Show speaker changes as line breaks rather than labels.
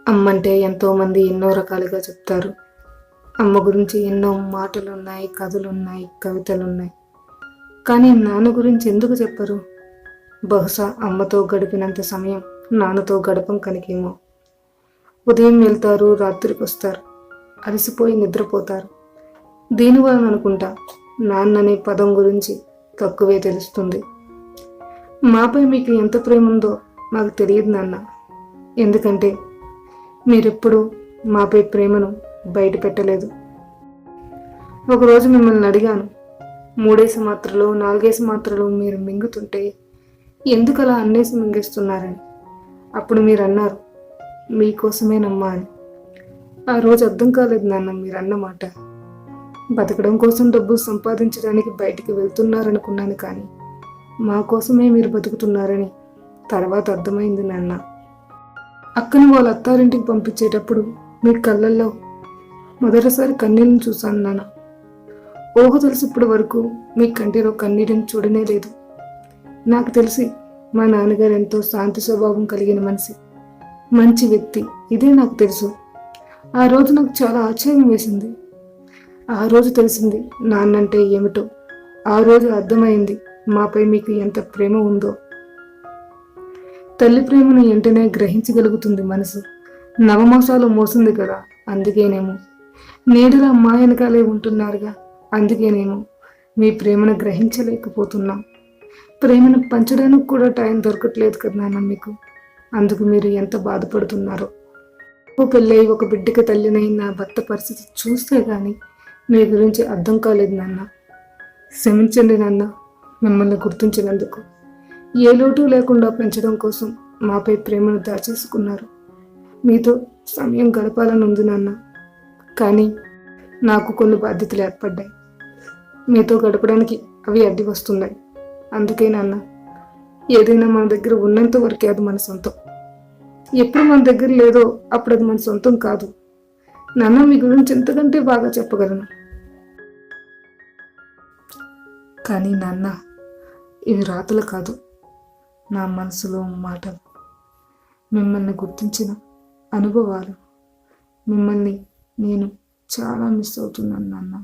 అమ్మంటే ఎంతోమంది ఎన్నో రకాలుగా చెప్తారు. అమ్మ గురించి ఎన్నో మాటలున్నాయి, కథలున్నాయి, కవితలున్నాయి. కానీ నాన్న గురించి ఎందుకు చెప్పరు? బహుశా అమ్మతో గడిపినంత సమయం నాన్నతో గడపం కనుకేమో. ఉదయం వెళ్తారు, రాత్రికి వస్తారు, అలసిపోయి నిద్రపోతారు. దీనివలన అనుకుంటా నాన్ననే పదం గురించి తక్కువే తెలుస్తుంది. మాపై మీకు ఎంత ప్రేమ ఉందో మాకు తెలియదు నాన్న. ఎందుకంటే మీరెప్పుడు మాపై ప్రేమను బయట పెట్టలేదు. ఒకరోజు మిమ్మల్ని అడిగాను, 3 మాత్రలు 4 మాత్రలు మీరు మింగుతుంటే ఎందుకు అలా అన్నేసి మింగేస్తున్నారని. అప్పుడు మీరు అన్నారు, మీకోసమేనమ్మా అని. ఆ రోజు అర్థం కాలేదు నాన్న మీరన్న మాట. బతకడం కోసం డబ్బులు సంపాదించడానికి బయటికి వెళ్తున్నారనుకున్నాను, కానీ మా కోసమే మీరు బతుకుతున్నారని తర్వాత అర్థమైంది నాన్న. అక్కని వాళ్ళ అత్తారింటికి పంపించేటప్పుడు మీ కళ్ళల్లో మొదటిసారి కన్నీళ్ళని చూశాను నాన్న. ఊహ తెలిసి ఇప్పటి వరకు మీ కంటిలో కన్నీటిని చూడనే లేదు. నాకు తెలిసి మా నాన్నగారు ఎంతో శాంతి స్వభావం కలిగిన మనిషి, మంచి వ్యక్తి, ఇదే నాకు తెలుసు. ఆ రోజు నాకు చాలా ఆశ్చర్యం వేసింది. ఆ రోజు తెలిసింది నాన్నంటే ఏమిటో. ఆ రోజు అర్థమైంది మాపై మీకు ఎంత ప్రేమ ఉందో. తల్లి ప్రేమను వెంటనే గ్రహించగలుగుతుంది మనసు. నవమాసాలు మోసింది కదా, అందుకేనేమో. నేడులా మా వెనకాలే ఉంటున్నారుగా, అందుకేనేమో మీ ప్రేమను గ్రహించలేకపోతున్నాం. ప్రేమను పంచడానికి కూడా టైం దొరకట్లేదు కదా నాన్న మీకు. అందుకు మీరు ఎంత బాధపడుతున్నారో. ఒక పెళ్ళై ఒక బిడ్డకి తల్లినై నా భర్త పరిస్థితి చూస్తే గాని మీ గురించి అర్థం కాలేదు నాన్న. క్షమించండి నాన్న మిమ్మల్ని గుర్తించినందుకు. ఏ లోటు లేకుండా పెంచడం కోసం మాపై ప్రేమను దాచేసుకున్నారు. మీతో సమయం గడపాలని ఉంది నాన్న, కానీ నాకు కొన్ని బాధ్యతలు ఏర్పడ్డాయి. మీతో గడపడానికి అవి అడ్డు వస్తున్నాయి. అందుకే నాన్న, ఏదైనా మన దగ్గర ఉన్నంత వరకే అది మన సొంతం. ఎప్పుడు మన దగ్గర లేదో అప్పుడు అది మన సొంతం కాదు. నాన్న మీ గురించి ఎంతకంటే బాగా చెప్పగలను. కానీ నాన్న, ఇవి రాతలు కాదు, నా మనసులో మాటలు, మిమ్మల్ని గుర్తించిన అనుభవాలు. మిమ్మల్ని నేను చాలా మిస్ అవుతున్నాను నాన్న.